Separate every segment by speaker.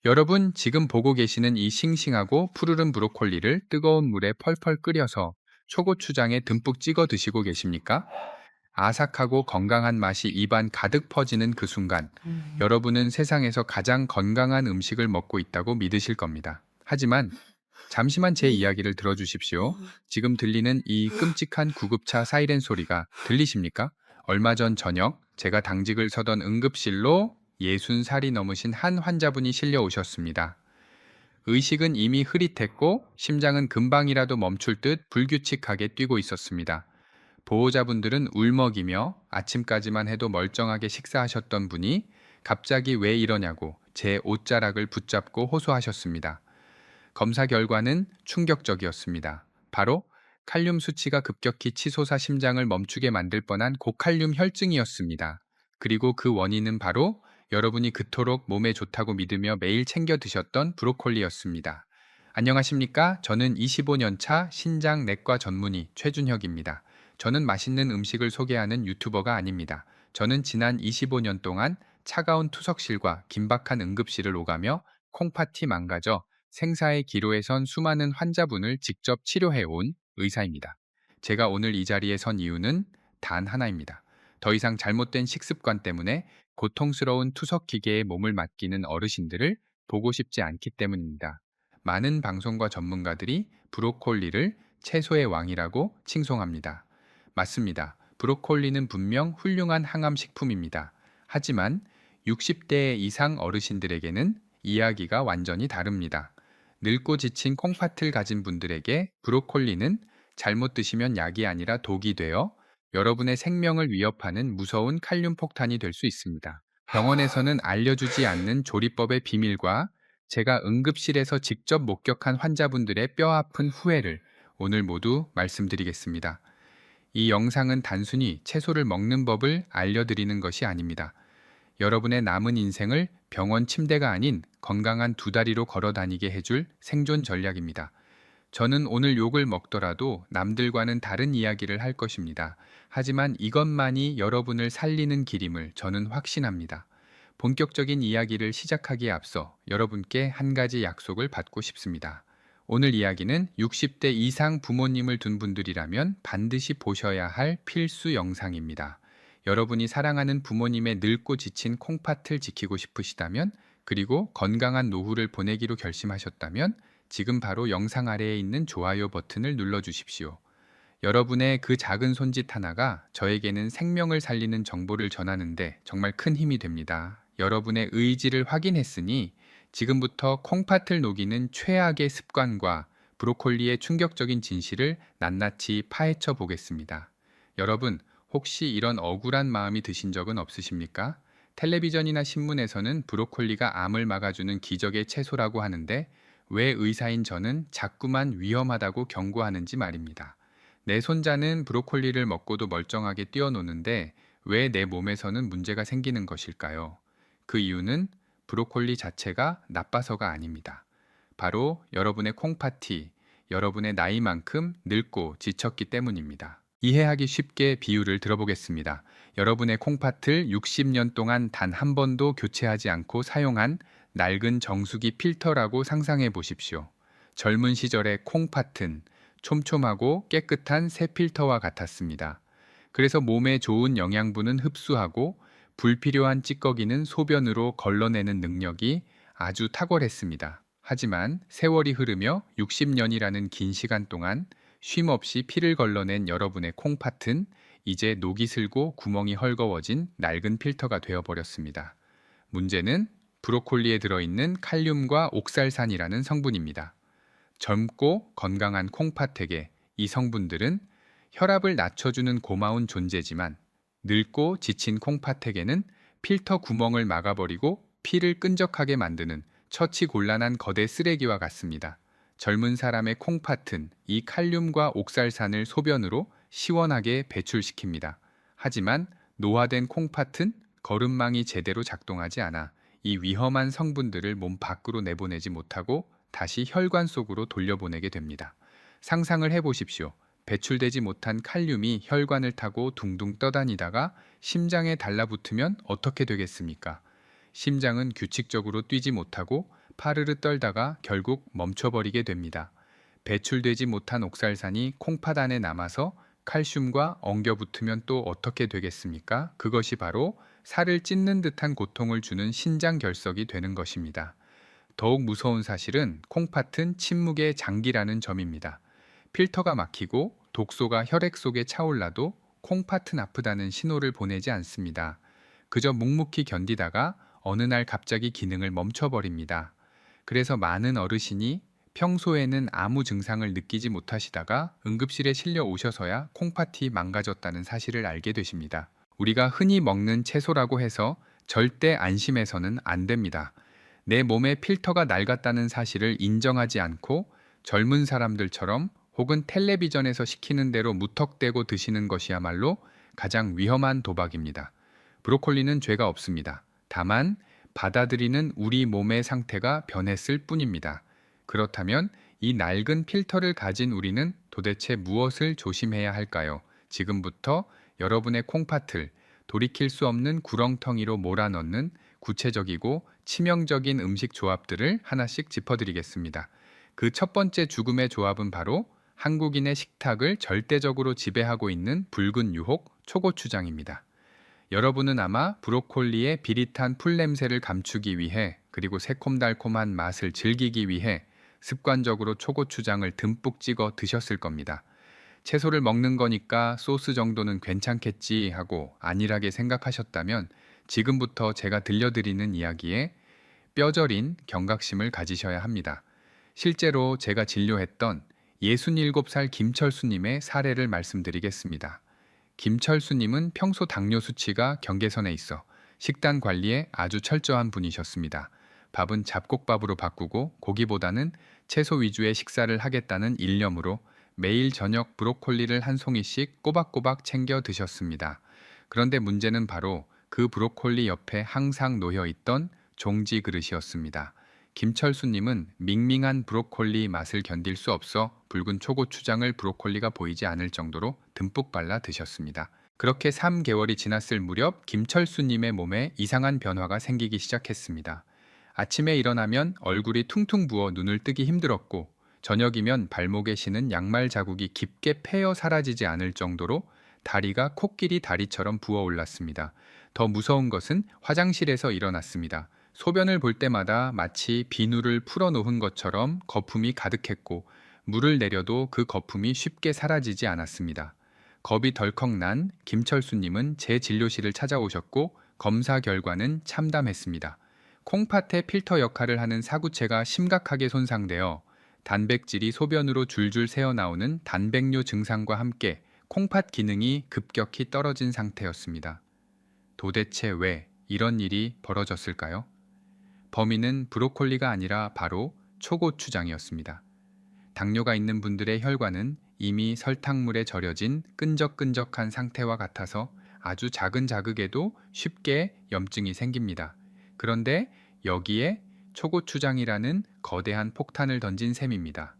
Speaker 1: 여러분, 지금 보고 계시는 이 싱싱하고 푸르른 브로콜리를 뜨거운 물에 펄펄 끓여서 초고추장에 듬뿍 찍어 드시고 계십니까? 아삭하고 건강한 맛이 입안 가득 퍼지는 그 순간,
Speaker 2: 음.
Speaker 1: 여러분은 세상에서 가장 건강한 음식을 먹고 있다고 믿으실 겁니다. 하지만 잠시만 제 이야기를 들어주십시오. 지금 들리는 이 끔찍한 구급차 사이렌 소리가 들리십니까? 얼마 전 저녁 제가 당직을 서던 응급실로 60살이 넘으신 한 환자분이 실려 오셨습니다. 의식은 이미 흐릿했고 심장은 금방이라도 멈출 듯 불규칙하게 뛰고 있었습니다. 보호자분들은 울먹이며 아침까지만 해도 멀쩡하게 식사하셨던 분이 갑자기 왜 이러냐고 제 옷자락을 붙잡고 호소하셨습니다. 검사 결과는 충격적이었습니다. 바로 칼륨 수치가 급격히 치솟아 심장을 멈추게 만들 뻔한 고칼륨 혈증이었습니다. 그리고 그 원인은 바로 여러분이 그토록 몸에 좋다고 믿으며 매일 챙겨 드셨던 브로콜리였습니다. 안녕하십니까? 저는 25년 차 신장 내과 전문의 최준혁입니다. 저는 맛있는 음식을 소개하는 유튜버가 아닙니다. 저는 지난 25년 동안 차가운 투석실과 긴박한 응급실을 오가며 콩팥이 망가져 생사의 기로에 선 수많은 환자분을 직접 치료해 온 의사입니다. 제가 오늘 이 자리에 선 이유는 단 하나입니다. 더 이상 잘못된 식습관 때문에 고통스러운 투석 기계에 몸을 맡기는 어르신들을 보고 싶지 않기 때문입니다. 많은 방송과 전문가들이 브로콜리를 채소의 왕이라고 칭송합니다. 맞습니다. 브로콜리는 분명 훌륭한 항암 식품입니다. 하지만 60대 이상 어르신들에게는 이야기가 완전히 다릅니다. 늙고 지친 콩팥을 가진 분들에게 브로콜리는 잘못 드시면 약이 아니라 독이 되어 여러분의 생명을 위협하는 무서운 칼륨 폭탄이 될 수 있습니다. 병원에서는 알려주지 않는 조리법의 비밀과 제가 응급실에서 직접 목격한 환자분들의 뼈아픈 후회를 오늘 모두 말씀드리겠습니다. 이 영상은 단순히 채소를 먹는 법을 알려드리는 것이 아닙니다. 여러분의 남은 인생을 병원 침대가 아닌 건강한 두 다리로 걸어 다니게 해줄 생존 전략입니다. 저는 오늘 욕을 먹더라도 남들과는 다른 이야기를 할 것입니다. 하지만 이것만이 여러분을 살리는 길임을 저는 확신합니다. 본격적인 이야기를 시작하기에 앞서 여러분께 한 가지 약속을 받고 싶습니다. 오늘 이야기는 60대 이상 부모님을 둔 분들이라면 반드시 보셔야 할 필수 영상입니다. 여러분이 사랑하는 부모님의 늙고 지친 콩팥을 지키고 싶으시다면, 그리고 건강한 노후를 보내기로 결심하셨다면 지금 바로 영상 아래에 있는 좋아요 버튼을 눌러주십시오. 여러분의 그 작은 손짓 하나가 저에게는 생명을 살리는 정보를 전하는데 정말 큰 힘이 됩니다. 여러분의 의지를 확인했으니 지금부터 콩팥을 녹이는 최악의 습관과 브로콜리의 충격적인 진실을 낱낱이 파헤쳐 보겠습니다. 여러분, 혹시 이런 억울한 마음이 드신 적은 없으십니까? 텔레비전이나 신문에서는 브로콜리가 암을 막아주는 기적의 채소라고 하는데 왜 의사인 저는 자꾸만 위험하다고 경고하는지 말입니다. 내 손자는 브로콜리를 먹고도 멀쩡하게 뛰어노는데 왜 내 몸에서는 문제가 생기는 것일까요? 그 이유는 브로콜리 자체가 나빠서가 아닙니다. 바로 여러분의 콩팥이 여러분의 나이만큼 늙고 지쳤기 때문입니다. 이해하기 쉽게 비유를 들어보겠습니다. 여러분의 콩팥을 60년 동안 단 한 번도 교체하지 않고 사용한 낡은 정수기 필터라고 상상해 보십시오. 젊은 시절의 콩팥은 촘촘하고 깨끗한 새 필터와 같았습니다. 그래서 몸에 좋은 영양분은 흡수하고 불필요한 찌꺼기는 소변으로 걸러내는 능력이 아주 탁월했습니다. 하지만 세월이 흐르며 60년이라는 긴 시간 동안 쉼없이 피를 걸러낸 여러분의 콩팥은 이제 녹이 슬고 구멍이 헐거워진 낡은 필터가 되어버렸습니다. 문제는 브로콜리에 들어있는 칼륨과 옥살산이라는 성분입니다. 젊고 건강한 콩팥에게 이 성분들은 혈압을 낮춰주는 고마운 존재지만, 늙고 지친 콩팥에게는 필터 구멍을 막아버리고 피를 끈적하게 만드는 처치곤란한 거대 쓰레기와 같습니다. 젊은 사람의 콩팥은 이 칼륨과 옥살산을 소변으로 시원하게 배출시킵니다. 하지만 노화된 콩팥은 거름망이 제대로 작동하지 않아 이 위험한 성분들을 몸 밖으로 내보내지 못하고 다시 혈관 속으로 돌려보내게 됩니다. 상상을 해보십시오. 배출되지 못한 칼륨이 혈관을 타고 둥둥 떠다니다가 심장에 달라붙으면 어떻게 되겠습니까? 심장은 규칙적으로 뛰지 못하고 파르르 떨다가 결국 멈춰버리게 됩니다. 배출되지 못한 옥살산이 콩팥 안에 남아서 칼슘과 엉겨붙으면 또 어떻게 되겠습니까? 그것이 바로 살을 찢는 듯한 고통을 주는 신장결석이 되는 것입니다. 더욱 무서운 사실은 콩팥은 침묵의 장기라는 점입니다. 필터가 막히고 독소가 혈액 속에 차올라도 콩팥은 아프다는 신호를 보내지 않습니다. 그저 묵묵히 견디다가 어느 날 갑자기 기능을 멈춰버립니다. 그래서 많은 어르신이 평소에는 아무 증상을 느끼지 못하시다가 응급실에 실려 오셔서야 콩팥이 망가졌다는 사실을 알게 되십니다. 우리가 흔히 먹는 채소라고 해서 절대 안심해서는 안 됩니다. 내 몸에 필터가 낡았다는 사실을 인정하지 않고 젊은 사람들처럼 혹은 텔레비전에서 시키는 대로 무턱대고 드시는 것이야말로 가장 위험한 도박입니다. 브로콜리는 죄가 없습니다. 다만 받아들이는 우리 몸의 상태가 변했을 뿐입니다. 그렇다면 이 낡은 필터를 가진 우리는 도대체 무엇을 조심해야 할까요? 지금부터 여러분의 콩팥을 돌이킬 수 없는 구렁텅이로 몰아넣는 구체적이고 치명적인 음식 조합들을 하나씩 짚어드리겠습니다. 그 첫 번째 죽음의 조합은 바로 한국인의 식탁을 절대적으로 지배하고 있는 붉은 유혹 초고추장입니다. 여러분은 아마 브로콜리의 비릿한 풀냄새를 감추기 위해 그리고 새콤달콤한 맛을 즐기기 위해 습관적으로 초고추장을 듬뿍 찍어 드셨을 겁니다. 채소를 먹는 거니까 소스 정도는 괜찮겠지 하고 안일하게 생각하셨다면 지금부터 제가 들려드리는 이야기에 뼈저린 경각심을 가지셔야 합니다. 실제로 제가 진료했던 67살 김철수님의 사례를 말씀드리겠습니다. 김철수님은 평소 당뇨 수치가 경계선에 있어 식단 관리에 아주 철저한 분이셨습니다. 밥은 잡곡밥으로 바꾸고 고기보다는 채소 위주의 식사를 하겠다는 일념으로 매일 저녁 브로콜리를 한 송이씩 꼬박꼬박 챙겨 드셨습니다. 그런데 문제는 바로 그 브로콜리 옆에 항상 놓여 있던 종지 그릇이었습니다. 김철수님은 밍밍한 브로콜리 맛을 견딜 수 없어 붉은 초고추장을 브로콜리가 보이지 않을 정도로 듬뿍 발라 드셨습니다. 그렇게 3개월이 지났을 무렵 김철수님의 몸에 이상한 변화가 생기기 시작했습니다. 아침에 일어나면 얼굴이 퉁퉁 부어 눈을 뜨기 힘들었고 저녁이면 발목에 신은 양말 자국이 깊게 패여 사라지지 않을 정도로 다리가 코끼리 다리처럼 부어 올랐습니다. 더 무서운 것은 화장실에서 일어났습니다. 소변을 볼 때마다 마치 비누를 풀어놓은 것처럼 거품이 가득했고 물을 내려도 그 거품이 쉽게 사라지지 않았습니다. 겁이 덜컥 난 김철수님은 제 진료실을 찾아오셨고 검사 결과는 참담했습니다. 콩팥의 필터 역할을 하는 사구체가 심각하게 손상되어 단백질이 소변으로 줄줄 새어나오는 단백뇨 증상과 함께 콩팥 기능이 급격히 떨어진 상태였습니다. 도대체 왜 이런 일이 벌어졌을까요? 범인은 브로콜리가 아니라 바로 초고추장이었습니다. 당뇨가 있는 분들의 혈관은 이미 설탕물에 절여진 끈적끈적한 상태와 같아서 아주 작은 자극에도 쉽게 염증이 생깁니다. 그런데 여기에 초고추장이라는 거대한 폭탄을 던진 셈입니다.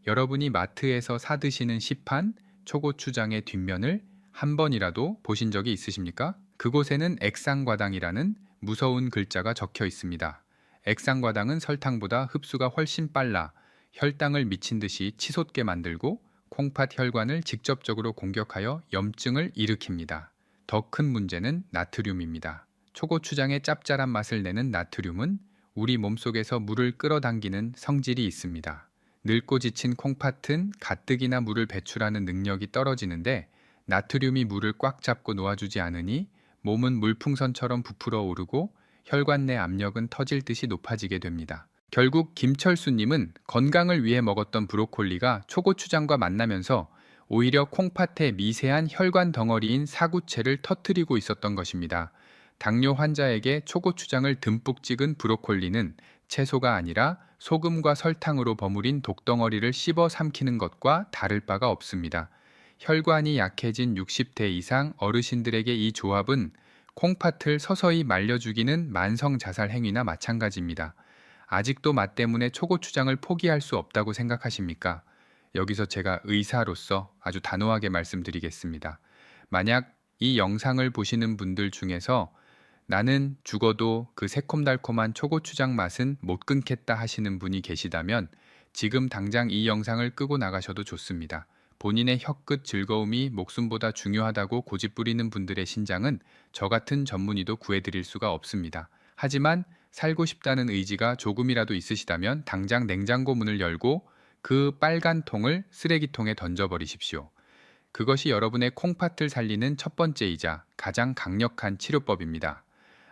Speaker 1: 여러분이 마트에서 사드시는 시판 초고추장의 뒷면을 한 번이라도 보신 적이 있으십니까? 그곳에는 액상과당이라는 무서운 글자가 적혀 있습니다. 액상과당은 설탕보다 흡수가 훨씬 빨라 혈당을 미친 듯이 치솟게 만들고 콩팥 혈관을 직접적으로 공격하여 염증을 일으킵니다. 더 큰 문제는 나트륨입니다. 초고추장의 짭짤한 맛을 내는 나트륨은 우리 몸속에서 물을 끌어당기는 성질이 있습니다. 늙고 지친 콩팥은 가뜩이나 물을 배출하는 능력이 떨어지는데 나트륨이 물을 꽉 잡고 놓아주지 않으니 몸은 물풍선처럼 부풀어 오르고 혈관 내 압력은 터질 듯이 높아지게 됩니다. 결국 김철수님은 건강을 위해 먹었던 브로콜리가 초고추장과 만나면서 오히려 콩팥의 미세한 혈관 덩어리인 사구체를 터뜨리고 있었던 것입니다. 당뇨 환자에게 초고추장을 듬뿍 찍은 브로콜리는 채소가 아니라 소금과 설탕으로 버무린 독덩어리를 씹어 삼키는 것과 다를 바가 없습니다. 혈관이 약해진 60대 이상 어르신들에게 이 조합은 콩팥을 서서히 말려 죽이는 만성 자살 행위나 마찬가지입니다. 아직도 맛 때문에 초고추장을 포기할 수 없다고 생각하십니까? 여기서 제가 의사로서 아주 단호하게 말씀드리겠습니다. 만약 이 영상을 보시는 분들 중에서 나는 죽어도 그 새콤달콤한 초고추장 맛은 못 끊겠다 하시는 분이 계시다면 지금 당장 이 영상을 끄고 나가셔도 좋습니다. 본인의 혀끝 즐거움이 목숨보다 중요하다고 고집부리는 분들의 신장은 저 같은 전문의도 구해드릴 수가 없습니다. 하지만 살고 싶다는 의지가 조금이라도 있으시다면 당장 냉장고 문을 열고 그 빨간 통을 쓰레기통에 던져버리십시오. 그것이 여러분의 콩팥을 살리는 첫 번째이자 가장 강력한 치료법입니다.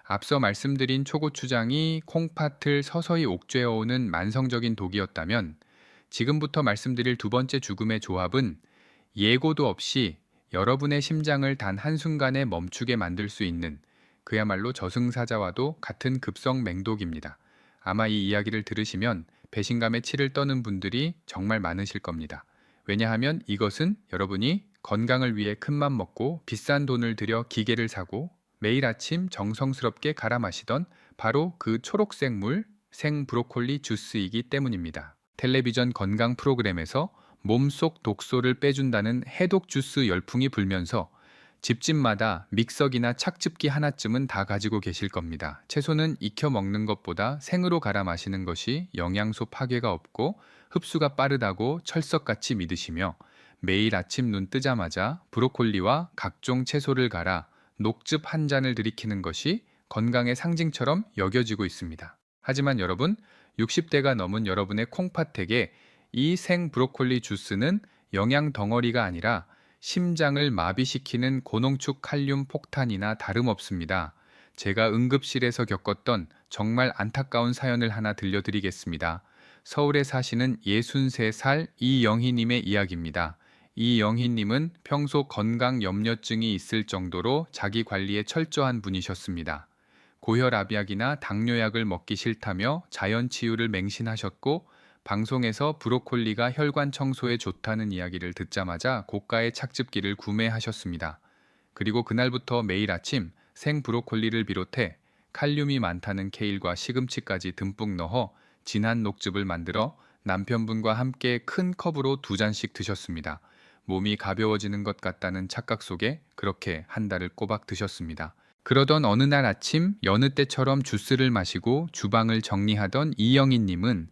Speaker 1: 앞서 말씀드린 초고추장이 콩팥을 서서히 옥죄어오는 만성적인 독이었다면 지금부터 말씀드릴 두 번째 죽음의 조합은 예고도 없이 여러분의 심장을 단 한순간에 멈추게 만들 수 있는 그야말로 저승사자와도 같은 급성 맹독입니다. 아마 이 이야기를 들으시면 배신감에 치를 떠는 분들이 정말 많으실 겁니다. 왜냐하면 이것은 여러분이 건강을 위해 큰맘 먹고 비싼 돈을 들여 기계를 사고 매일 아침 정성스럽게 갈아 마시던 바로 그 초록색 물, 생 브로콜리 주스이기 때문입니다. 텔레비전 건강 프로그램에서 몸속 독소를 빼준다는 해독 주스 열풍이 불면서 집집마다 믹서기나 착즙기 하나쯤은 다 가지고 계실 겁니다. 채소는 익혀 먹는 것보다 생으로 갈아 마시는 것이 영양소 파괴가 없고 흡수가 빠르다고 철석같이 믿으시며 매일 아침 눈 뜨자마자 브로콜리와 각종 채소를 갈아 녹즙 한 잔을 들이키는 것이 건강의 상징처럼 여겨지고 있습니다. 하지만 여러분, 60대가 넘은 여러분의 콩팥에게 이 생 브로콜리 주스는 영양 덩어리가 아니라 심장을 마비시키는 고농축 칼륨 폭탄이나 다름없습니다. 제가 응급실에서 겪었던 정말 안타까운 사연을 하나 들려드리겠습니다. 서울에 사시는 63살 이영희님의 이야기입니다. 이영희님은 평소 건강 염려증이 있을 정도로 자기 관리에 철저한 분이셨습니다. 고혈압약이나 당뇨약을 먹기 싫다며 자연치유를 맹신하셨고 방송에서 브로콜리가 혈관 청소에 좋다는 이야기를 듣자마자 고가의 착즙기를 구매하셨습니다. 그리고 그날부터 매일 아침 생 브로콜리를 비롯해 칼륨이 많다는 케일과 시금치까지 듬뿍 넣어 진한 녹즙을 만들어 남편분과 함께 큰 컵으로 2잔씩 드셨습니다. 몸이 가벼워지는 것 같다는 착각 속에 그렇게 한 달을 꼬박 드셨습니다. 그러던 어느 날 아침 여느 때처럼 주스를 마시고 주방을 정리하던 이영희님은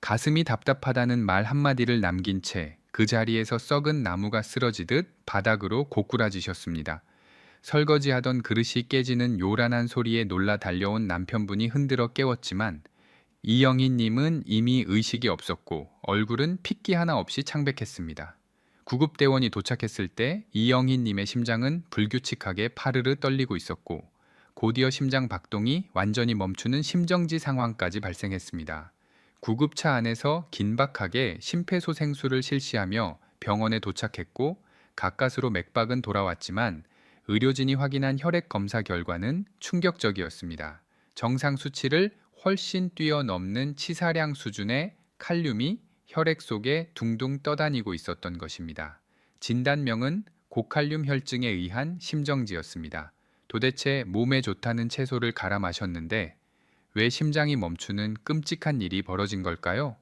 Speaker 1: 가슴이 답답하다는 말 한마디를 남긴 채 그 자리에서 썩은 나무가 쓰러지듯 바닥으로 고꾸라지셨습니다. 설거지하던 그릇이 깨지는 요란한 소리에 놀라 달려온 남편분이 흔들어 깨웠지만 이영희님은 이미 의식이 없었고 얼굴은 핏기 하나 없이 창백했습니다. 구급대원이 도착했을 때 이영희님의 심장은 불규칙하게 파르르 떨리고 있었고 곧이어 심장 박동이 완전히 멈추는 심정지 상황까지 발생했습니다. 구급차 안에서 긴박하게 심폐소생술을 실시하며 병원에 도착했고 가까스로 맥박은 돌아왔지만 의료진이 확인한 혈액 검사 결과는 충격적이었습니다. 정상 수치를 훨씬 뛰어넘는 치사량 수준의 칼륨이 혈액 속에 둥둥 떠다니고 있었던 것입니다. 진단명은 고칼륨 혈증에 의한 심정지였습니다. 도대체 몸에 좋다는 채소를 갈아 마셨는데 왜 심장이 멈추는 끔찍한 일이 벌어진 걸까요?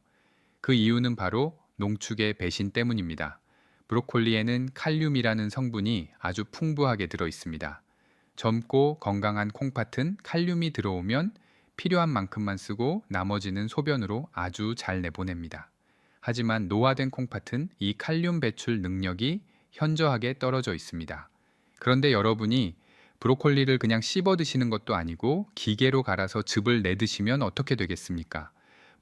Speaker 1: 그 이유는 바로 농축의 배신 때문입니다. 브로콜리에는 칼륨이라는 성분이 아주 풍부하게 들어 있습니다. 젊고 건강한 콩팥은 칼륨이 들어오면 필요한 만큼만 쓰고 나머지는 소변으로 아주 잘 내보냅니다. 하지만 노화된 콩팥은 이 칼륨 배출 능력이 현저하게 떨어져 있습니다. 그런데 여러분이 브로콜리를 그냥 씹어 드시는 것도 아니고 기계로 갈아서 즙을 내 드시면 어떻게 되겠습니까?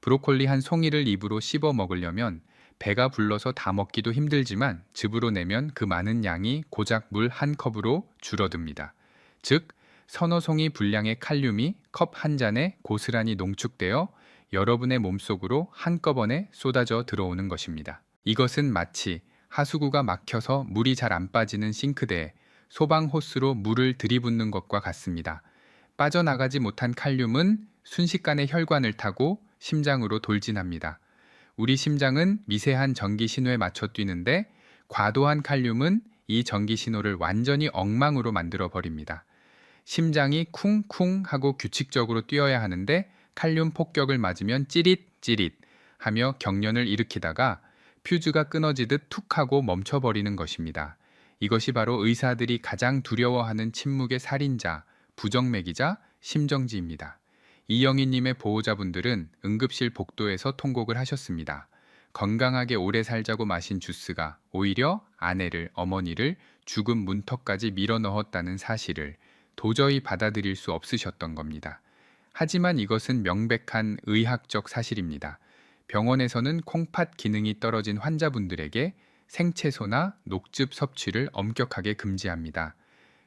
Speaker 1: 브로콜리 한 송이를 입으로 씹어 먹으려면 배가 불러서 다 먹기도 힘들지만 즙으로 내면 그 많은 양이 고작 물 한 컵으로 줄어듭니다. 즉, 서너 송이 분량의 칼륨이 컵 한 잔에 고스란히 농축되어 여러분의 몸속으로 한꺼번에 쏟아져 들어오는 것입니다. 이것은 마치 하수구가 막혀서 물이 잘 안 빠지는 싱크대에 소방 호스로 물을 들이붓는 것과 같습니다. 빠져나가지 못한 칼륨은 순식간에 혈관을 타고 심장으로 돌진합니다. 우리 심장은 미세한 전기 신호에 맞춰 뛰는데 과도한 칼륨은 이 전기 신호를 완전히 엉망으로 만들어 버립니다. 심장이 쿵쿵 하고 규칙적으로 뛰어야 하는데 칼륨 폭격을 맞으면 찌릿찌릿 하며 경련을 일으키다가 퓨즈가 끊어지듯 툭 하고 멈춰버리는 것입니다. 이것이 바로 의사들이 가장 두려워하는 침묵의 살인자, 부정맥이자 심정지입니다. 이영희님의 보호자분들은 응급실 복도에서 통곡을 하셨습니다. 건강하게 오래 살자고 마신 주스가 오히려 아내를, 어머니를 죽음 문턱까지 밀어넣었다는 사실을 도저히 받아들일 수 없으셨던 겁니다. 하지만 이것은 명백한 의학적 사실입니다. 병원에서는 콩팥 기능이 떨어진 환자분들에게 생채소나 녹즙 섭취를 엄격하게 금지합니다.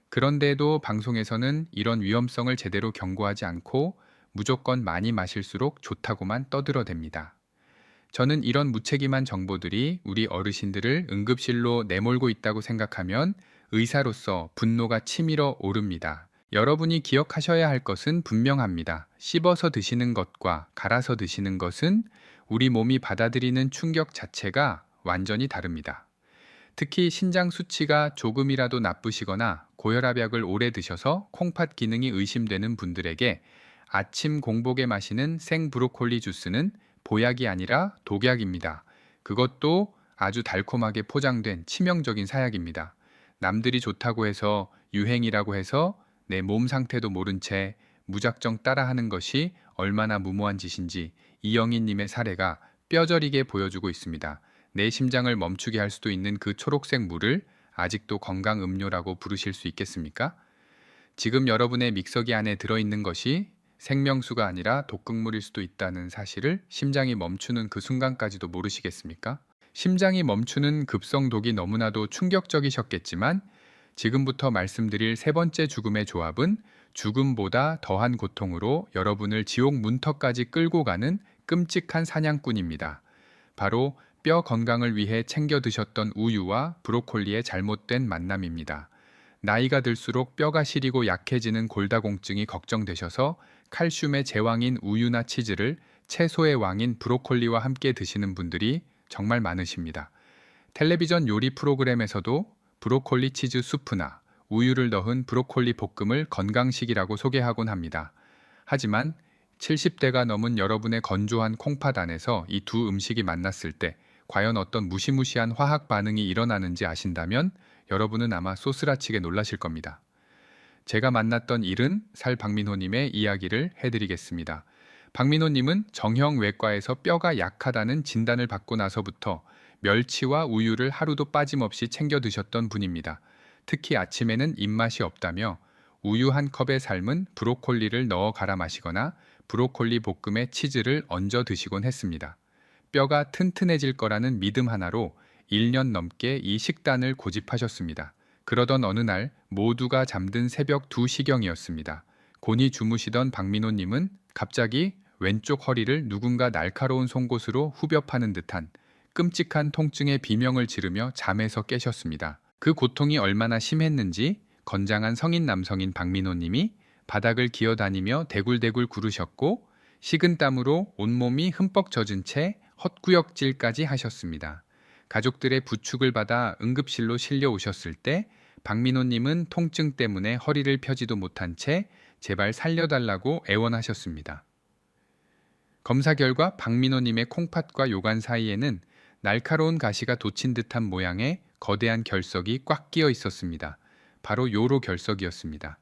Speaker 1: 그런데도 방송에서는 이런 위험성을 제대로 경고하지 않고 무조건 많이 마실수록 좋다고만 떠들어댑니다. 저는 이런 무책임한 정보들이 우리 어르신들을 응급실로 내몰고 있다고 생각하면 의사로서 분노가 치밀어 오릅니다. 여러분이 기억하셔야 할 것은 분명합니다. 씹어서 드시는 것과 갈아서 드시는 것은 우리 몸이 받아들이는 충격 자체가 완전히 다릅니다. 특히 신장 수치가 조금이라도 나쁘시거나 고혈압약을 오래 드셔서 콩팥 기능이 의심되는 분들에게 아침 공복에 마시는 생 브로콜리 주스는 보약이 아니라 독약입니다. 그것도 아주 달콤하게 포장된 치명적인 사약입니다. 남들이 좋다고 해서 유행이라고 해서 내 몸 상태도 모른 채 무작정 따라하는 것이 얼마나 무모한 짓인지 이영희님의 사례가 뼈저리게 보여주고 있습니다. 내 심장을 멈추게 할 수도 있는 그 초록색 물을 아직도 건강 음료라고 부르실 수 있겠습니까? 지금 여러분의 믹서기 안에 들어있는 것이 생명수가 아니라 독극물일 수도 있다는 사실을 심장이 멈추는 그 순간까지도 모르시겠습니까? 심장이 멈추는 급성독이 너무나도 충격적이셨겠지만 지금부터 말씀드릴 세 번째 죽음의 조합은 죽음보다 더한 고통으로 여러분을 지옥 문턱까지 끌고 가는 끔찍한 사냥꾼입니다. 바로 뼈 건강을 위해 챙겨 드셨던 우유와 브로콜리의 잘못된 만남입니다. 나이가 들수록 뼈가 시리고 약해지는 골다공증이 걱정되셔서 칼슘의 제왕인 우유나 치즈를 채소의 왕인 브로콜리와 함께 드시는 분들이 정말 많으십니다. 텔레비전 요리 프로그램에서도 브로콜리 치즈 수프나 우유를 넣은 브로콜리 볶음을 건강식이라고 소개하곤 합니다. 하지만 70대가 넘은 여러분의 건조한 콩팥 안에서 이 두 음식이 만났을 때 과연 어떤 무시무시한 화학 반응이 일어나는지 아신다면 여러분은 아마 소스라치게 놀라실 겁니다. 제가 만났던 70살 박민호님의 이야기를 해드리겠습니다. 박민호님은 정형외과에서 뼈가 약하다는 진단을 받고 나서부터 멸치와 우유를 하루도 빠짐없이 챙겨 드셨던 분입니다. 특히 아침에는 입맛이 없다며 우유 한 컵에 삶은 브로콜리를 넣어 갈아 마시거나 브로콜리 볶음에 치즈를 얹어 드시곤 했습니다. 뼈가 튼튼해질 거라는 믿음 하나로 1년 넘게 이 식단을 고집하셨습니다. 그러던 어느 날 모두가 잠든 새벽 2시경이었습니다. 곤히 주무시던 박민호님은 갑자기 왼쪽 허리를 누군가 날카로운 송곳으로 후벼 파는 듯한 끔찍한 통증의 비명을 지르며 잠에서 깨셨습니다. 그 고통이 얼마나 심했는지 건장한 성인 남성인 박민호님이 바닥을 기어다니며 대굴대굴 구르셨고 식은땀으로 온몸이 흠뻑 젖은 채 헛구역질까지 하셨습니다. 가족들의 부축을 받아 응급실로 실려오셨을 때 박민호님은 통증 때문에 허리를 펴지도 못한 채 제발 살려달라고 애원하셨습니다. 검사 결과 박민호님의 콩팥과 요관 사이에는 날카로운 가시가 돋친 듯한 모양의 거대한 결석이 꽉 끼어 있었습니다. 바로 요로 결석이었습니다.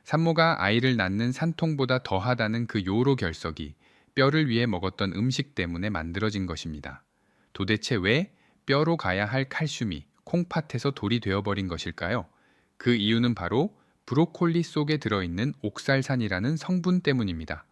Speaker 1: 산모가 아이를 낳는 산통보다 더하다는 그 요로 결석이 뼈를 위해 먹었던 음식 때문에 만들어진 것입니다. 도대체 왜 뼈로 가야 할 칼슘이 콩팥에서 돌이 되어버린 것일까요? 그 이유는 바로 브로콜리 속에 들어있는 옥살산이라는 성분 때문입니다.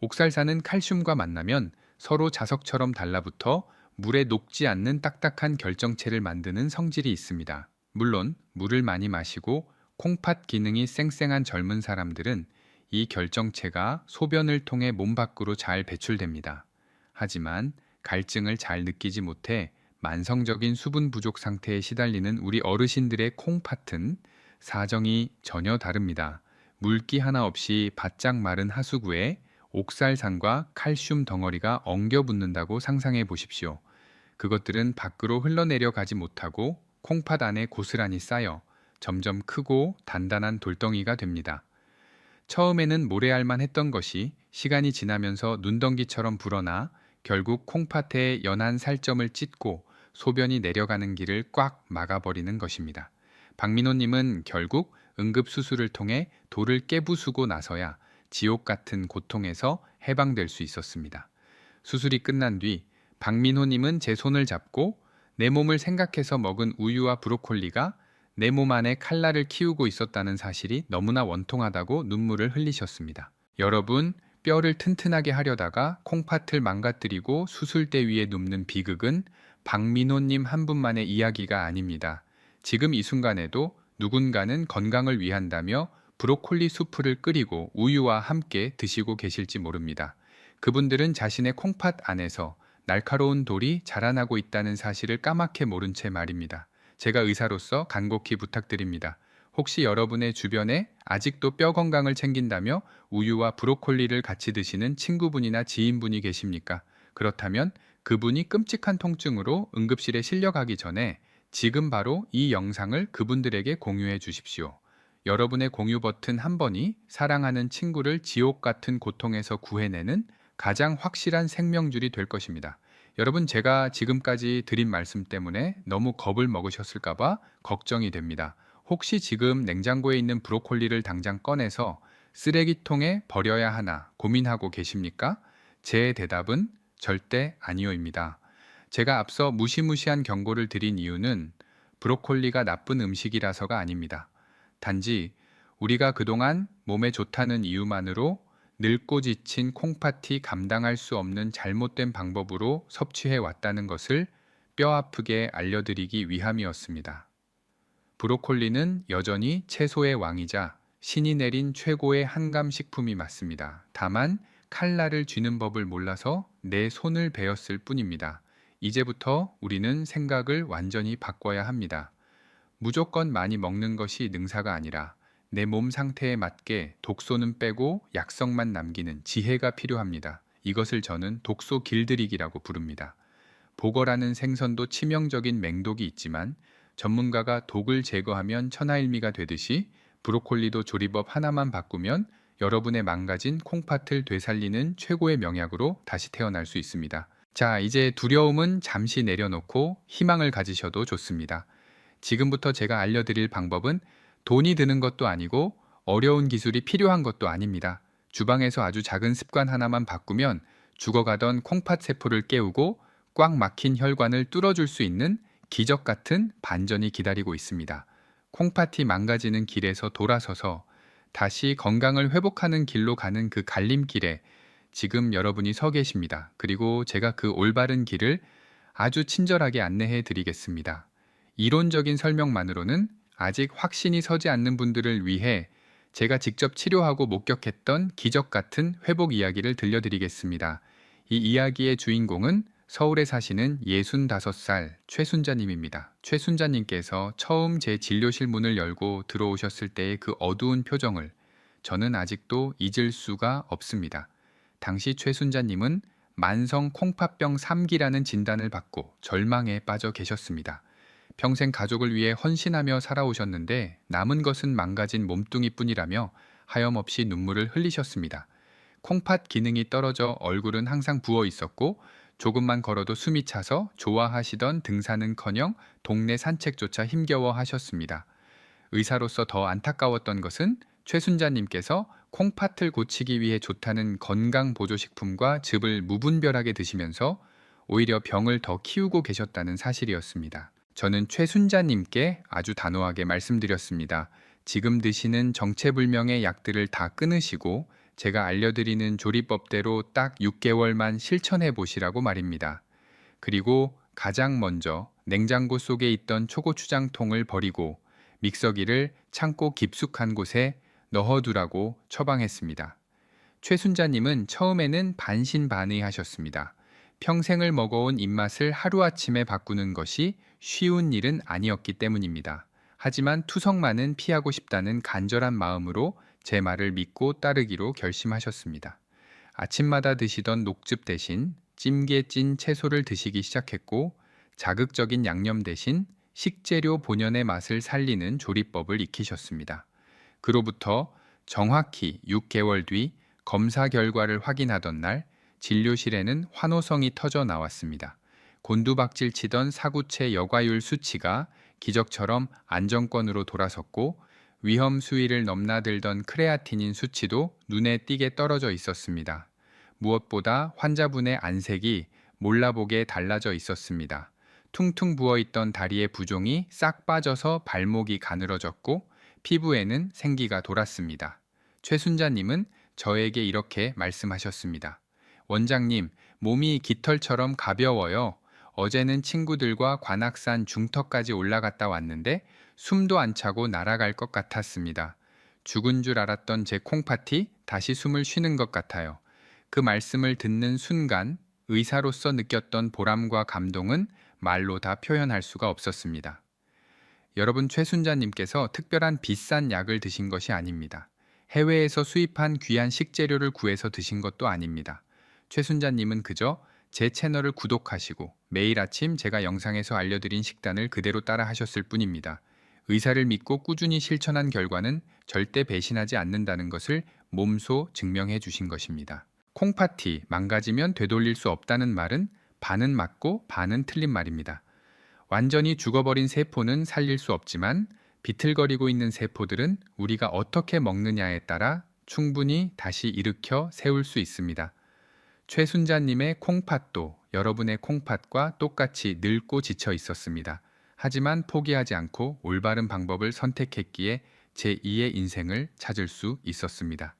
Speaker 1: 옥살산은 칼슘과 만나면 서로 자석처럼 달라붙어 물에 녹지 않는 딱딱한 결정체를 만드는 성질이 있습니다. 물론 물을 많이 마시고 콩팥 기능이 쌩쌩한 젊은 사람들은 이 결정체가 소변을 통해 몸 밖으로 잘 배출됩니다. 하지만 갈증을 잘 느끼지 못해 만성적인 수분 부족 상태에 시달리는 우리 어르신들의 콩팥은 사정이 전혀 다릅니다. 물기 하나 없이 바짝 마른 하수구에 옥살산과 칼슘 덩어리가 엉겨붙는다고 상상해 보십시오. 그것들은 밖으로 흘러내려 가지 못하고 콩팥 안에 고스란히 쌓여 점점 크고 단단한 돌덩이가 됩니다. 처음에는 모래알만 했던 것이 시간이 지나면서 눈덩이처럼 불어나 결국 콩팥에 연한 살점을 찢고 소변이 내려가는 길을 꽉 막아버리는 것입니다. 박민호님은 결국 응급수술을 통해 돌을 깨부수고 나서야 지옥 같은 고통에서 해방될 수 있었습니다. 수술이 끝난 뒤 박민호님은 제 손을 잡고 내 몸을 생각해서 먹은 우유와 브로콜리가 내 몸 안에 칼날을 키우고 있었다는 사실이 너무나 원통하다고 눈물을 흘리셨습니다. 여러분, 뼈를 튼튼하게 하려다가 콩팥을 망가뜨리고 수술대 위에 눕는 비극은 박민호님 한 분만의 이야기가 아닙니다. 지금 이 순간에도 누군가는 건강을 위한다며 브로콜리 수프를 끓이고 우유와 함께 드시고 계실지 모릅니다. 그분들은 자신의 콩팥 안에서 날카로운 돌이 자라나고 있다는 사실을 까맣게 모른 채 말입니다. 제가 의사로서 간곡히 부탁드립니다. 혹시 여러분의 주변에 아직도 뼈 건강을 챙긴다며 우유와 브로콜리를 같이 드시는 친구분이나 지인분이 계십니까? 그렇다면 그분이 끔찍한 통증으로 응급실에 실려가기 전에 지금 바로 이 영상을 그분들에게 공유해 주십시오. 여러분의 공유 버튼 한 번이 사랑하는 친구를 지옥 같은 고통에서 구해내는 가장 확실한 생명줄이 될 것입니다. 여러분, 제가 지금까지 드린 말씀 때문에 너무 겁을 먹으셨을까봐 걱정이 됩니다. 혹시 지금 냉장고에 있는 브로콜리를 당장 꺼내서 쓰레기통에 버려야 하나 고민하고 계십니까? 제 대답은 절대 아니오입니다. 제가 앞서 무시무시한 경고를 드린 이유는 브로콜리가 나쁜 음식이라서가 아닙니다. 단지 우리가 그동안 몸에 좋다는 이유만으로 늙고 지친 콩팥이 감당할 수 없는 잘못된 방법으로 섭취해 왔다는 것을 뼈아프게 알려드리기 위함이었습니다. 브로콜리는 여전히 채소의 왕이자 신이 내린 최고의 한감식품이 맞습니다. 다만 칼날을 쥐는 법을 몰라서 내 손을 베었을 뿐입니다. 이제부터 우리는 생각을 완전히 바꿔야 합니다. 무조건 많이 먹는 것이 능사가 아니라 내 몸 상태에 맞게 독소는 빼고 약성만 남기는 지혜가 필요합니다. 이것을 저는 독소 길들이기라고 부릅니다. 보거라는 생선도 치명적인 맹독이 있지만 전문가가 독을 제거하면 천하일미가 되듯이 브로콜리도 조리법 하나만 바꾸면 여러분의 망가진 콩팥을 되살리는 최고의 명약으로 다시 태어날 수 있습니다. 자, 이제 두려움은 잠시 내려놓고 희망을 가지셔도 좋습니다. 지금부터 제가 알려드릴 방법은 돈이 드는 것도 아니고 어려운 기술이 필요한 것도 아닙니다. 주방에서 아주 작은 습관 하나만 바꾸면 죽어가던 콩팥 세포를 깨우고 꽉 막힌 혈관을 뚫어줄 수 있는 기적 같은 반전이 기다리고 있습니다. 콩팥이 망가지는 길에서 돌아서서 다시 건강을 회복하는 길로 가는 그 갈림길에 지금 여러분이 서 계십니다. 그리고 제가 그 올바른 길을 아주 친절하게 안내해 드리겠습니다. 이론적인 설명만으로는 아직 확신이 서지 않는 분들을 위해 제가 직접 치료하고 목격했던 기적 같은 회복 이야기를 들려드리겠습니다. 이 이야기의 주인공은 서울에 사시는 65살 최순자님입니다. 최순자님께서 처음 제 진료실 문을 열고 들어오셨을 때의 그 어두운 표정을 저는 아직도 잊을 수가 없습니다. 당시 최순자님은 만성 콩팥병 3기라는 진단을 받고 절망에 빠져 계셨습니다. 평생 가족을 위해 헌신하며 살아오셨는데 남은 것은 망가진 몸뚱이뿐이라며 하염없이 눈물을 흘리셨습니다. 콩팥 기능이 떨어져 얼굴은 항상 부어 있었고 조금만 걸어도 숨이 차서 좋아하시던 등산은커녕 동네 산책조차 힘겨워 하셨습니다. 의사로서 더 안타까웠던 것은 최순자님께서 콩팥을 고치기 위해 좋다는 건강보조식품과 즙을 무분별하게 드시면서 오히려 병을 더 키우고 계셨다는 사실이었습니다. 저는 최순자님께 아주 단호하게 말씀드렸습니다. 지금 드시는 정체불명의 약들을 다 끊으시고 제가 알려드리는 조리법대로 딱 6개월만 실천해 보시라고 말입니다. 그리고 가장 먼저 냉장고 속에 있던 초고추장통을 버리고 믹서기를 창고 깊숙한 곳에 넣어두라고 처방했습니다. 최순자님은 처음에는 반신반의하셨습니다. 평생을 먹어온 입맛을 하루아침에 바꾸는 것이 쉬운 일은 아니었기 때문입니다. 하지만 투석만은 피하고 싶다는 간절한 마음으로 제 말을 믿고 따르기로 결심하셨습니다. 아침마다 드시던 녹즙 대신 찜게 찐 채소를 드시기 시작했고 자극적인 양념 대신 식재료 본연의 맛을 살리는 조리법을 익히셨습니다. 그로부터 정확히 6개월 뒤 검사 결과를 확인하던 날 진료실에는 환호성이 터져 나왔습니다. 곤두박질 치던 사구체 여과율 수치가 기적처럼 안정권으로 돌아섰고 위험 수위를 넘나들던 크레아티닌 수치도 눈에 띄게 떨어져 있었습니다. 무엇보다 환자분의 안색이 몰라보게 달라져 있었습니다. 퉁퉁 부어있던 다리의 부종이 싹 빠져서 발목이 가늘어졌고 피부에는 생기가 돌았습니다. 최순자님은 저에게 이렇게 말씀하셨습니다. 원장님, 몸이 깃털처럼 가벼워요. 어제는 친구들과 관악산 중턱까지 올라갔다 왔는데 숨도 안 차고 날아갈 것 같았습니다. 죽은 줄 알았던 제 콩팥이 다시 숨을 쉬는 것 같아요. 그 말씀을 듣는 순간 의사로서 느꼈던 보람과 감동은 말로 다 표현할 수가 없었습니다. 여러분, 최순자님께서 특별한 비싼 약을 드신 것이 아닙니다. 해외에서 수입한 귀한 식재료를 구해서 드신 것도 아닙니다. 최순자님은 그저 제 채널을 구독하시고 매일 아침 제가 영상에서 알려드린 식단을 그대로 따라 하셨을 뿐입니다. 의사를 믿고 꾸준히 실천한 결과는 절대 배신하지 않는다는 것을 몸소 증명해 주신 것입니다. 콩팥이 망가지면 되돌릴 수 없다는 말은 반은 맞고 반은 틀린 말입니다. 완전히 죽어버린 세포는 살릴 수 없지만 비틀거리고 있는 세포들은 우리가 어떻게 먹느냐에 따라 충분히 다시 일으켜 세울 수 있습니다. 최순자님의 콩팥도 여러분의 콩팥과 똑같이 늙고 지쳐 있었습니다. 하지만 포기하지 않고 올바른 방법을 선택했기에 제2의 인생을 찾을 수 있었습니다.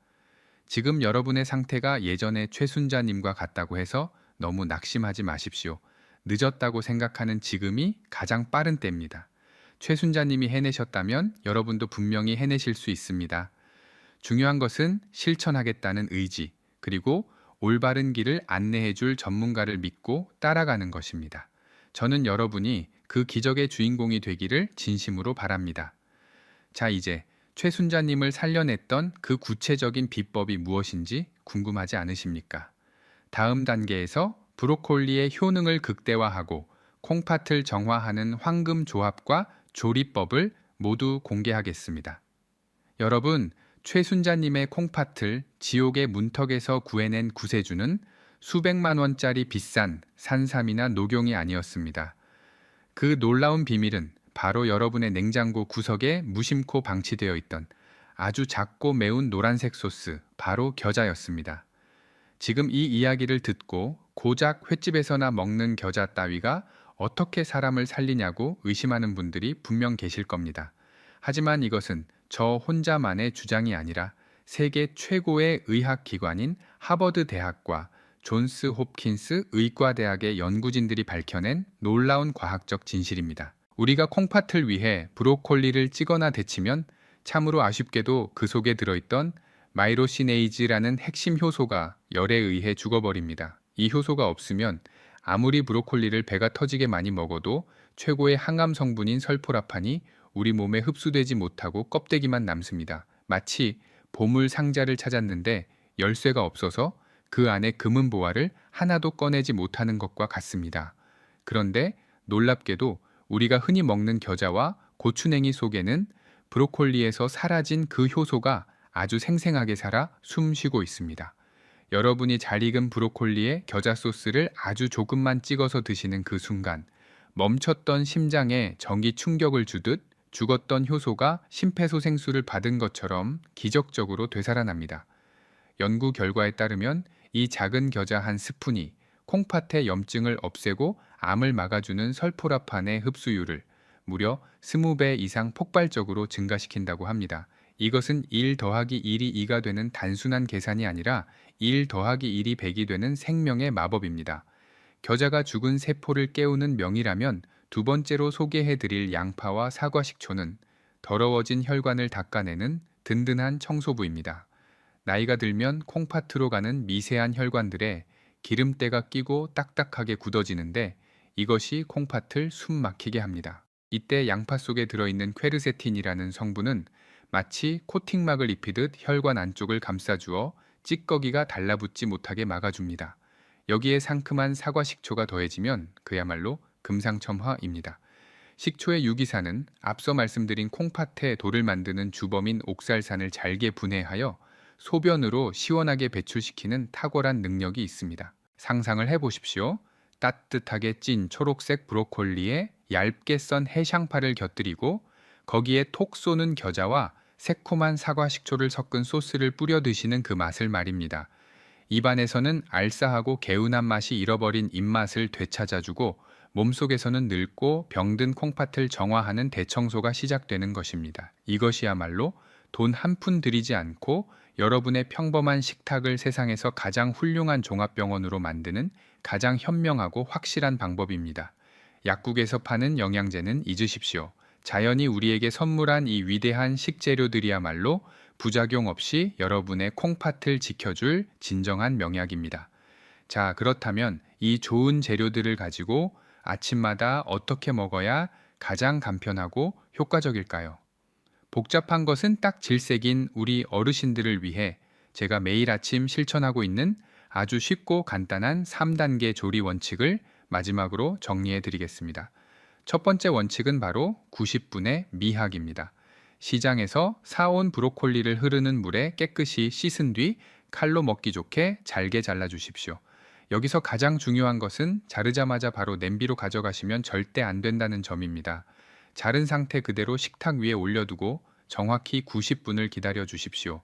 Speaker 1: 지금 여러분의 상태가 예전의 최순자님과 같다고 해서 너무 낙심하지 마십시오. 늦었다고 생각하는 지금이 가장 빠른 때입니다. 최순자님이 해내셨다면 여러분도 분명히 해내실 수 있습니다. 중요한 것은 실천하겠다는 의지, 그리고 올바른 길을 안내해 줄 전문가를 믿고 따라가는 것입니다. 저는 여러분이 그 기적의 주인공이 되기를 진심으로 바랍니다. 자, 이제 최순자님을 살려냈던 그 구체적인 비법이 무엇인지 궁금하지 않으십니까? 다음 단계에서 브로콜리의 효능을 극대화하고 콩팥을 정화하는 황금 조합과 조리법을 모두 공개하겠습니다. 여러분, 최순자님의 콩팥을 지옥의 문턱에서 구해낸 구세주는 수백만 원짜리 비싼 산삼이나 녹용이 아니었습니다. 그 놀라운 비밀은 바로 여러분의 냉장고 구석에 무심코 방치되어 있던 아주 작고 매운 노란색 소스, 바로 겨자였습니다. 지금 이 이야기를 듣고 고작 횟집에서나 먹는 겨자 따위가 어떻게 사람을 살리냐고 의심하는 분들이 분명 계실 겁니다. 하지만 이것은 저 혼자만의 주장이 아니라 세계 최고의 의학기관인 하버드 대학과 존스 홉킨스 의과대학의 연구진들이 밝혀낸 놀라운 과학적 진실입니다. 우리가 콩팥을 위해 브로콜리를 찌거나 데치면 참으로 아쉽게도 그 속에 들어있던 마이로시네이즈라는 핵심 효소가 열에 의해 죽어버립니다. 이 효소가 없으면 아무리 브로콜리를 배가 터지게 많이 먹어도 최고의 항암 성분인 설포라판이 우리 몸에 흡수되지 못하고 껍데기만 남습니다. 마치 보물 상자를 찾았는데 열쇠가 없어서 그 안에 금은 보화를 하나도 꺼내지 못하는 것과 같습니다. 그런데 놀랍게도 우리가 흔히 먹는 겨자와 고추냉이 속에는 브로콜리에서 사라진 그 효소가 아주 생생하게 살아 숨쉬고 있습니다. 여러분이 잘 익은 브로콜리에 겨자 소스를 아주 조금만 찍어서 드시는 그 순간 멈췄던 심장에 전기 충격을 주듯 죽었던 효소가 심폐소생술을 받은 것처럼 기적적으로 되살아납니다. 연구 결과에 따르면 이 작은 겨자 한 스푼이 콩팥의 염증을 없애고 암을 막아주는 설포라판의 흡수율을 무려 20배 이상 폭발적으로 증가시킨다고 합니다. 이것은 1 더하기 1이 2가 되는 단순한 계산이 아니라 1 더하기 1이 100이 되는 생명의 마법입니다. 겨자가 죽은 세포를 깨우는 명이라면 두 번째로 소개해드릴 양파와 사과 식초는 더러워진 혈관을 닦아내는 든든한 청소부입니다. 나이가 들면 콩팥으로 가는 미세한 혈관들에 기름때가 끼고 딱딱하게 굳어지는데 이것이 콩팥을 숨 막히게 합니다. 이때 양파 속에 들어있는 퀘르세틴이라는 성분은 마치 코팅막을 입히듯 혈관 안쪽을 감싸주어 찌꺼기가 달라붙지 못하게 막아줍니다. 여기에 상큼한 사과 식초가 더해지면 그야말로 금상첨화입니다. 식초의 유기산은 앞서 말씀드린 콩팥에 돌을 만드는 주범인 옥살산을 잘게 분해하여 소변으로 시원하게 배출시키는 탁월한 능력이 있습니다. 상상을 해보십시오. 따뜻하게 찐 초록색 브로콜리에 얇게 썬 해샹파를 곁들이고 거기에 톡 쏘는 겨자와 새콤한 사과 식초를 섞은 소스를 뿌려 드시는 그 맛을 말입니다. 입안에서는 알싸하고 개운한 맛이 잃어버린 입맛을 되찾아주고 몸속에서는 늙고 병든 콩팥을 정화하는 대청소가 시작되는 것입니다. 이것이야말로 돈 한 푼 들이지 않고 여러분의 평범한 식탁을 세상에서 가장 훌륭한 종합병원으로 만드는 가장 현명하고 확실한 방법입니다. 약국에서 파는 영양제는 잊으십시오. 자연이 우리에게 선물한 이 위대한 식재료들이야말로 부작용 없이 여러분의 콩팥을 지켜줄 진정한 명약입니다. 자, 그렇다면 이 좋은 재료들을 가지고 아침마다 어떻게 먹어야 가장 간편하고 효과적일까요? 복잡한 것은 딱 질색인 우리 어르신들을 위해 제가 매일 아침 실천하고 있는 아주 쉽고 간단한 3단계 조리 원칙을 마지막으로 정리해 드리겠습니다. 첫 번째 원칙은 바로 90분의 미학입니다. 시장에서 사온 브로콜리를 흐르는 물에 깨끗이 씻은 뒤 칼로 먹기 좋게 잘게 잘라 주십시오. 여기서 가장 중요한 것은 자르자마자 바로 냄비로 가져가시면 절대 안 된다는 점입니다. 자른 상태 그대로 식탁 위에 올려두고 정확히 90분을 기다려 주십시오.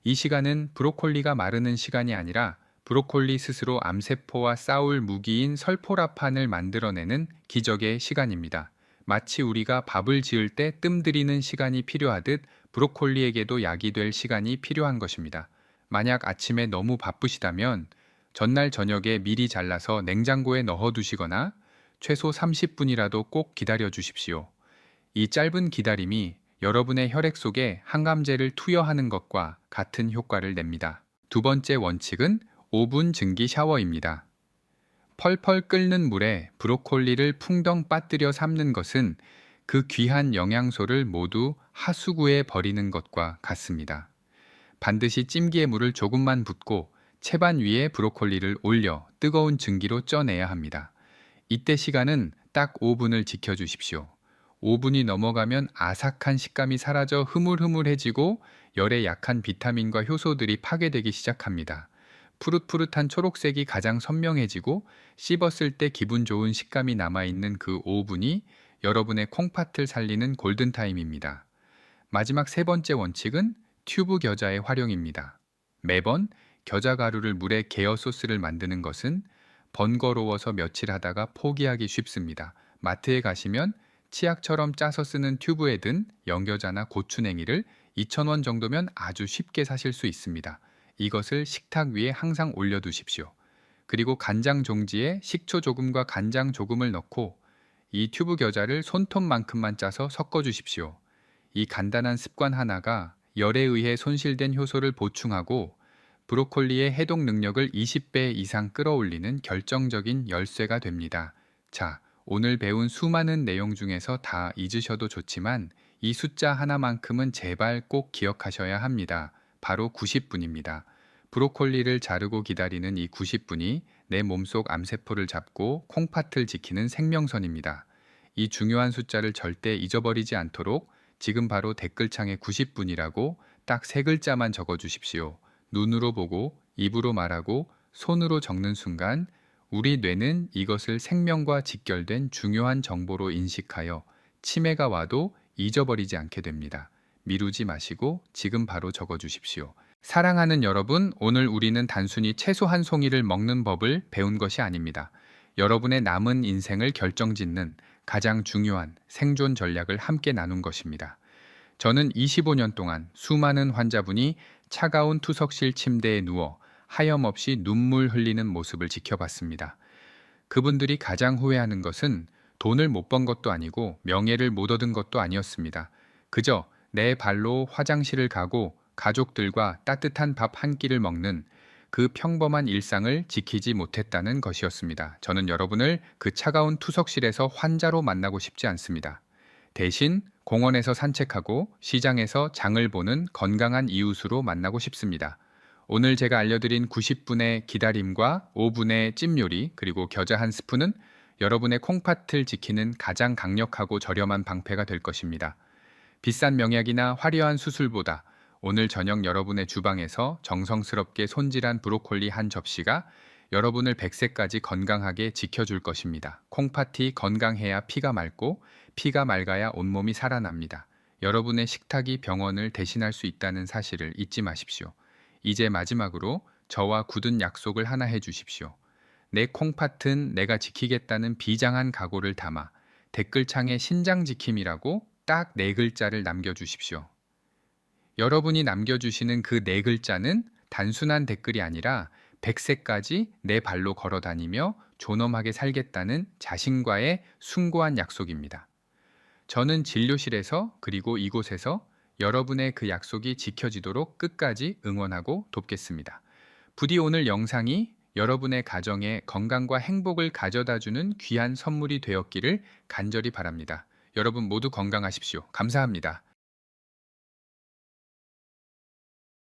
Speaker 1: 이 시간은 브로콜리가 마르는 시간이 아니라 브로콜리 스스로 암세포와 싸울 무기인 설포라판을 만들어내는 기적의 시간입니다. 마치 우리가 밥을 지을 때 뜸들이는 시간이 필요하듯 브로콜리에게도 약이 될 시간이 필요한 것입니다. 만약 아침에 너무 바쁘시다면 전날 저녁에 미리 잘라서 냉장고에 넣어두시거나 최소 30분이라도 꼭 기다려 주십시오. 이 짧은 기다림이 여러분의 혈액 속에 항암제를 투여하는 것과 같은 효과를 냅니다. 두 번째 원칙은 5분 증기 샤워입니다. 펄펄 끓는 물에 브로콜리를 풍덩 빠뜨려 삶는 것은 그 귀한 영양소를 모두 하수구에 버리는 것과 같습니다. 반드시 찜기에 물을 조금만 붓고 채반 위에 브로콜리를 올려 뜨거운 증기로 쪄내야 합니다. 이때 시간은 딱 5분을 지켜주십시오. 5분이 넘어가면 아삭한 식감이 사라져 흐물흐물해지고 열에 약한 비타민과 효소들이 파괴되기 시작합니다. 푸릇푸릇한 초록색이 가장 선명해지고 씹었을 때 기분 좋은 식감이 남아있는 그 5분이 여러분의 콩팥을 살리는 골든타임입니다. 마지막 세 번째 원칙은 튜브 겨자의 활용입니다. 매번 겨자 가루를 물에 개어 소스를 만드는 것은 번거로워서 며칠 하다가 포기하기 쉽습니다. 마트에 가시면 치약처럼 짜서 쓰는 튜브에 든 연겨자나 고추냉이를 2,000원 정도면 아주 쉽게 사실 수 있습니다. 이것을 식탁 위에 항상 올려두십시오. 그리고 간장 종지에 식초 조금과 간장 조금을 넣고 이 튜브 겨자를 손톱만큼만 짜서 섞어주십시오. 이 간단한 습관 하나가 열에 의해 손실된 효소를 보충하고 브로콜리의 해독 능력을 20배 이상 끌어올리는 결정적인 열쇠가 됩니다. 자, 오늘 배운 수많은 내용 중에서 다 잊으셔도 좋지만 이 숫자 하나만큼은 제발 꼭 기억하셔야 합니다. 바로 90분입니다. 브로콜리를 자르고 기다리는 이 90분이 내 몸속 암세포를 잡고 콩팥을 지키는 생명선입니다. 이 중요한 숫자를 절대 잊어버리지 않도록 지금 바로 댓글창에 90분이라고 딱 세 글자만 적어 주십시오. 눈으로 보고 입으로 말하고 손으로 적는 순간 우리 뇌는 이것을 생명과 직결된 중요한 정보로 인식하여 치매가 와도 잊어버리지 않게 됩니다. 미루지 마시고 지금 바로 적어 주십시오. 사랑하는 여러분, 오늘 우리는 단순히 채소 한 송이를 먹는 법을 배운 것이 아닙니다. 여러분의 남은 인생을 결정짓는 가장 중요한 생존 전략을 함께 나눈 것입니다. 저는 25년 동안 수많은 환자분이 차가운 투석실 침대에 누워 하염없이 눈물 흘리는 모습을 지켜봤습니다. 그분들이 가장 후회하는 것은 돈을 못 번 것도 아니고 명예를 못 얻은 것도 아니었습니다. 그저 내 발로 화장실을 가고 가족들과 따뜻한 밥 한 끼를 먹는 그 평범한 일상을 지키지 못했다는 것이었습니다. 저는 여러분을 그 차가운 투석실에서 환자로 만나고 싶지 않습니다. 대신 공원에서 산책하고 시장에서 장을 보는 건강한 이웃으로 만나고 싶습니다. 오늘 제가 알려드린 90분의 기다림과 5분의 찜 요리 그리고 겨자 한 스푼은 여러분의 콩팥을 지키는 가장 강력하고 저렴한 방패가 될 것입니다. 비싼 명약이나 화려한 수술보다 오늘 저녁 여러분의 주방에서 정성스럽게 손질한 브로콜리 한 접시가 여러분을 100세까지 건강하게 지켜줄 것입니다. 콩팥이 건강해야 피가 맑고 피가 맑아야 온몸이 살아납니다. 여러분의 식탁이 병원을 대신할 수 있다는 사실을 잊지 마십시오. 이제 마지막으로 저와 굳은 약속을 하나 해 주십시오. 내 콩팥은 내가 지키겠다는 비장한 각오를 담아 댓글창에 신장 지킴이라고 딱 네 글자를 남겨주십시오. 여러분이 남겨주시는 그 네 글자는 단순한 댓글이 아니라 100세까지 내 발로 걸어 다니며 존엄하게 살겠다는 자신과의 숭고한 약속입니다. 저는 진료실에서 그리고 이곳에서 여러분의 그 약속이 지켜지도록 끝까지 응원하고 돕겠습니다. 부디 오늘 영상이 여러분의 가정에 건강과 행복을 가져다주는 귀한 선물이 되었기를 간절히 바랍니다. 여러분 모두 건강하십시오. 감사합니다.